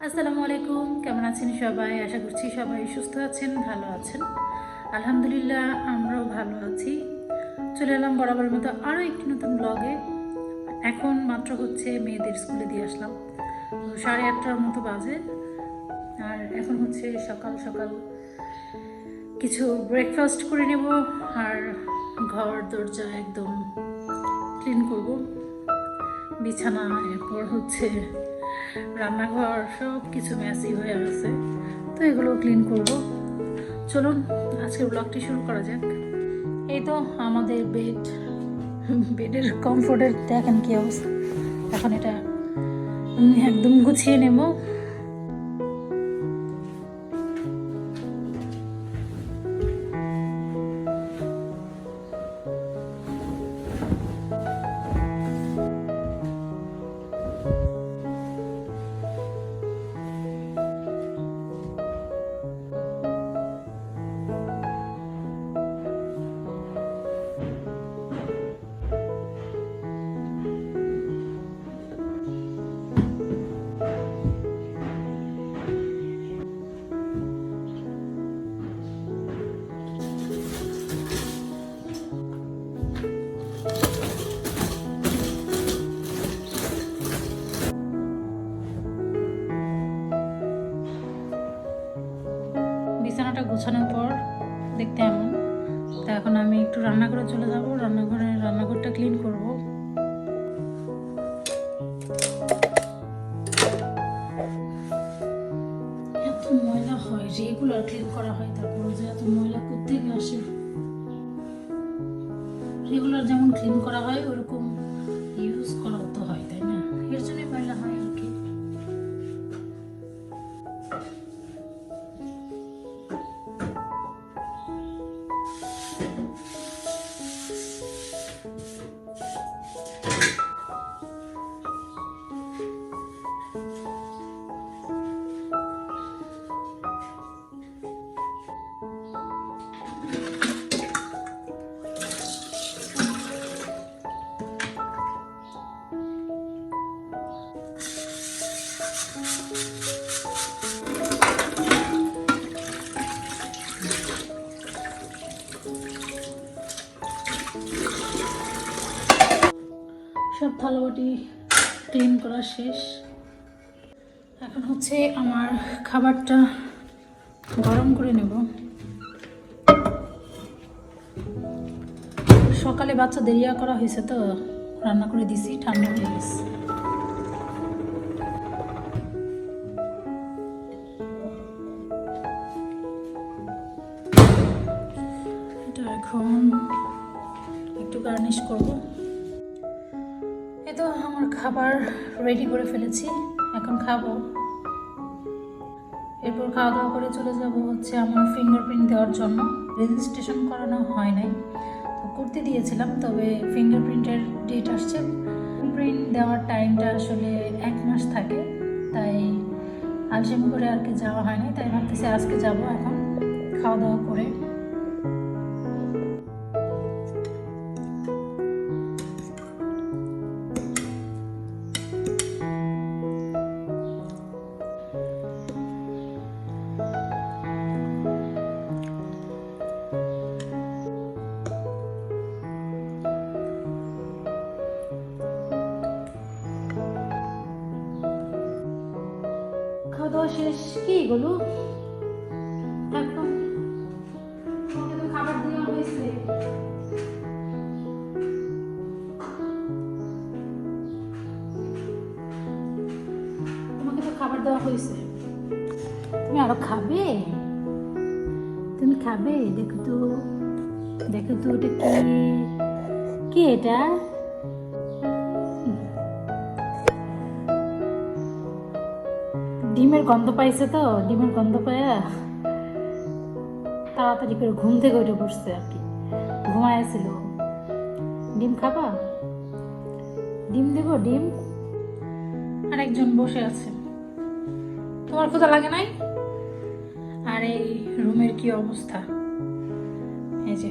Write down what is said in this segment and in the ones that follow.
আসসালামু আলাইকুম, কেমন আছেন সবাই? আশা করছি সবাই সুস্থ আছেন, ভালো আছেন। আলহামদুলিল্লাহ, আমরাও ভালো আছি। চলে এলাম বরাবর মতো আরও একটি নতুন ব্লগে। এখন মাত্র হচ্ছে মেয়েদের স্কুলে দিয়ে আসলাম, 8:30টার মতো বাজে। আর এখন হচ্ছে সকাল সকাল কিছু ব্রেকফাস্ট করে নেব আর ঘর দরজা একদম ক্লিন করব, বিছানা, এরপর হচ্ছে রান্নাঘর, সব কিছু মেসি হয়ে আছে, তো এগুলো ক্লিন করব। চলুন আজকের ব্লগটি শুরু করা যাক। এই তো আমাদের বেডের কমফোর্টের দেখেন কি অবস্থা। এখন এটা একদম গুছিয়ে নেব। বিছানাটা গোছানোর পর দেখতে এমন, তা এখন আমি একটু রান্নাঘরে চলে যাব, রান্নাঘরটা ক্লিন করব। এত ময়লা হয়, রেগুলার ক্লিন করা হয়, তারপরে যে এত ময়লা কোত্থেকে আসে। রেগুলার যেমন ক্লিন করা হয় ওরকম ইউজ করা তো হয়, তাই না? এর জন্য ময়লা হয় আর কি। সব থালাবাটি ক্লিন করা শেষ। এখন হচ্ছে আমার খাবারটা গরম করে নেব। সকালে বাচ্চা দেরিয়া করা হয়েছে, তো রান্না করে দিছি, ঠান্ডা হয়ে গেছে। এটা এখন একটু গার্নিশ করব। এই তো আমার খাবার রেডি করে ফেলেছি, এখন খাবো। এরপর খাওয়া দাওয়া করে চলে যাব হচ্ছে আমার ফিঙ্গারপ্রিন্ট দেওয়ার জন্য। রেজিস্ট্রেশন করানো হয় নাই, তো করতে দিয়েছিলাম, তবে ফিঙ্গারপ্রিন্টের ডেট আসছে। প্রিন্ট দেওয়ার টাইমটা আসলে 1 মাস থাকে, তাই আলসেমি করে আর কি যাওয়া হয় নাই। তাই ভাবতেছি আজকে যাব এখন খাওয়া দাওয়া করে। খাওয়া দাওয়া শেষ। কি গেলো এখন? তোমাকে তো খাবার দেওয়া হয়েছে। তোমাকে তো খাবার দেওয়া হয়েছে, তুমি আরো খাবে? তুমি খাবে? দেখো তো, দেখো তো, ওটা কি? কি এটা? ডিমের গন্ধ পাইছে, তো ডিমের গন্ধ পায়া তাড়াতাড়ি করে ঘুম থেকে উঠে পড়ছে আর কি, ঘুমাইছিল। ডিম খাবা? ডিম দেবো? ডিম। আর একজন বসে আছে। তোমার ক্ষুধা লাগে নাই? আর এই রুমের কি অবস্থা, এই যে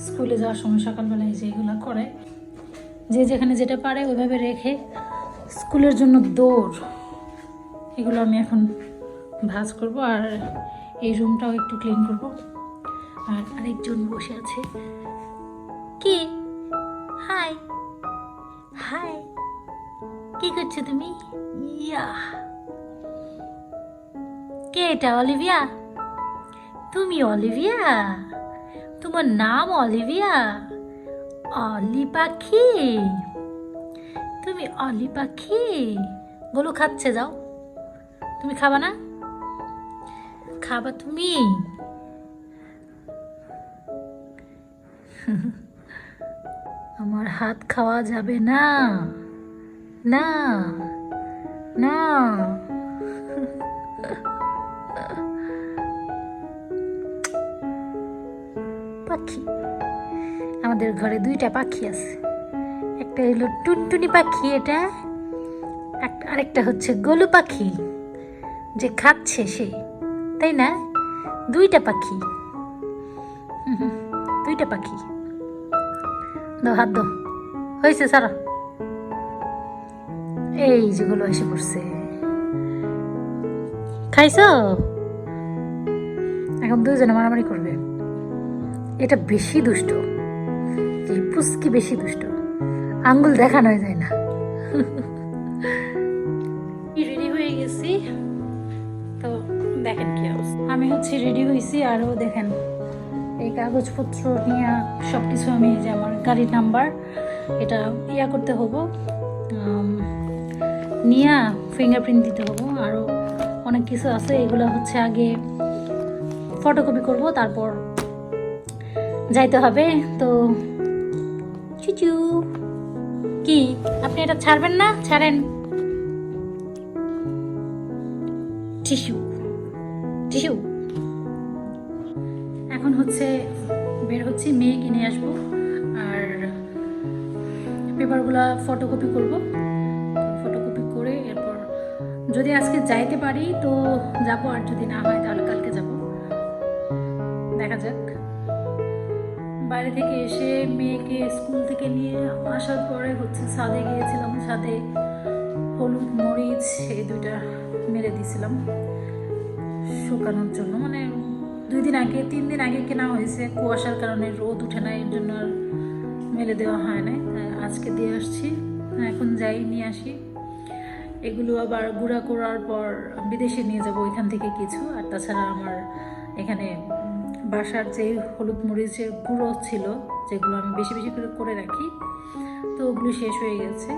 স্কুলে যাওয়ার সময় সকালবেলায় যে এগুলো করে, যে যেখানে যেটা পারে ওইভাবে রেখে স্কুলের জন্য দৌড়। এগুলো আমি এখন ভাঁজ করব, আর এই রুমটাও একটু ক্লিন করব। আর আরেকজন বসে আছে। কি? হাই হাই, কি করছো তুমি? ইয়া, কে এটা? অলিভিয়া? তুমি অলিভিয়া? তোমার নাম অলিভিয়া? অলি পাখি? তুমি অলি পাখি? গোলু খাচ্ছে, যাও। তুমি খাবা না? খাবা তুমি? আমার হাত খাওয়া যাবে না, না না। পাখি, আমাদের ঘরে দুইটা পাখি আছে। একটা হলো টুনটুনি পাখি, এটা আরেকটা হচ্ছে গোলু পাখি, যে খাচ্ছে সে, তাই না? দুইটা পাখি, দুইটা পাখি। দাও, হাত দাও, হয়েছে সারা। এই যেগুলো এসে পড়ছে, খাইছো? এখন দুজনে মারামারি করবে। এটা বেশি দুষ্ট, এই পুচকি বেশি দুষ্ট, আঙ্গুল দেখানো যায় না। রেডি হয়ে গেছি তো, দেখেন কি অবস্থা। আমি হচ্ছে রেডি হয়েছি, আরও দেখেন এই কাগজপত্র নিয়ে সব কিছু, আমি যে আমার গাড়ির নাম্বার এটা করতে হবো, নিয়ে ফিঙ্গারপ্রিন্ট দিতে হবো, আরও অনেক কিছু আছে। এগুলো হচ্ছে আগে ফটোকপি করব, তারপর যাইতে হবে। তো চুচু, কি আপনি এটা ছাড়বেন না? ছাড়েন। Tissue tissue. এখন হচ্ছে বের হচ্ছি, মেয়ে কিনে আসবো, আর পেপারগুলো ফটোকপি করব। ফটোকপি করে এরপর যদি আজকে যাইতে পারি তো যাবো, আর যদি না হয় তাহলে কালকে যাব, দেখা যাক। বাইরে থেকে এসে মেয়েকে স্কুল থেকে নিয়ে আসার পরে হচ্ছে ছাদে গিয়েছিলাম। ছাদে হলুদ মরিচ এই দুইটা মেরে দিয়েছিলাম শুকানোর জন্য, মানে 2 দিন আগে 3 দিন আগে কেনা হয়েছে, কুয়াশার কারণে রোদ উঠে না, এর জন্য আর মেলে দেওয়া হয় না। আজকে দিয়ে আসছি, এখন যাই নিয়ে আসি। এগুলো আবার গুঁড়া করার পর বিদেশে নিয়ে যাব ওইখান থেকে কিছু। আর তাছাড়া আমার এখানে বাসার যে হলুদ মরিচের গুঁড়ো ছিল, যেগুলো আমি বেশি বেশি করে করে রাখি, তো ওগুলো শেষ হয়ে গেছে।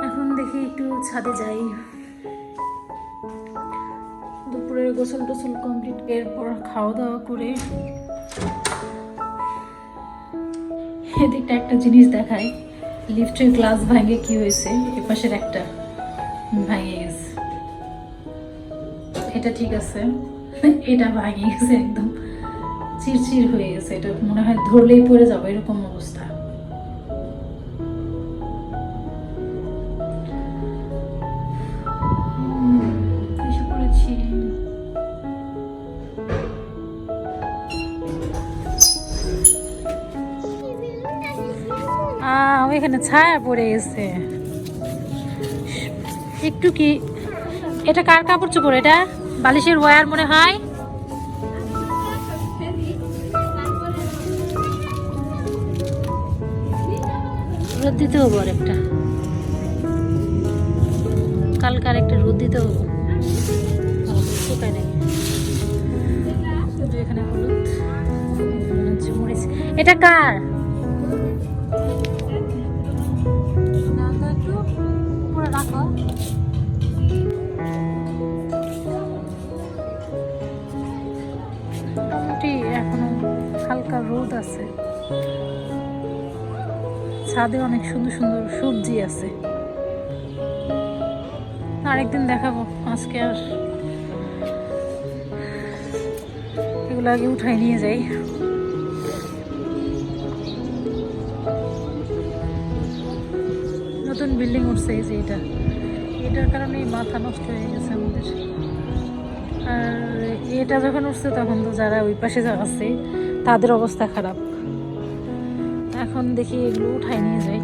এখন দেখি একটু ছাদে যাই। দুপুরের গোসল টোসল কমপ্লিট, এরপর খাওয়া দাওয়া করে এদিকটা একটা জিনিস দেখায়, লিফটের গ্লাস ভাঙে কি হয়েছে, এপাশের একটা ভাঙে গেছে। এটা ঠিক আছে, এটা ভাঙে গেছে, একদম চিরচির হয়ে গেছে। এটা মনে হয় ধরলেই পড়ে যাবে, এরকম অবস্থা। এসে পড়েছি। এখানে ছায়া পড়ে গেছে একটু। কি এটা? কার কাপড় চোপড়? এটা বালিশের ওয়্যার মনে হয়। রোদ দিতে হবো আর একটা, কালকে আর একটা রোদ দিতে হবো, শুকায় নাই। এখানে হলুদ, মরিচ। এটা কার? রাখো। মোটামুটি এখনো হালকা রোদ আছে, ছাদে অনেক সুন্দর সুন্দর সবজি আছে। আরেকদিন দেখাবো, আজকে আর এগুলো আগে উঠাই নিয়ে যাই। নতুন বিল্ডিং উঠছে, এই যে এটার কারণে মাথা নষ্ট হয়ে গেছে আমাদের। আর এটা যখন উঠছে তখন তো যারা ওই পাশে আছে তাদের অবস্থা খারাপ। এখন দেখি এগুলো উঠাই নিয়ে যাই।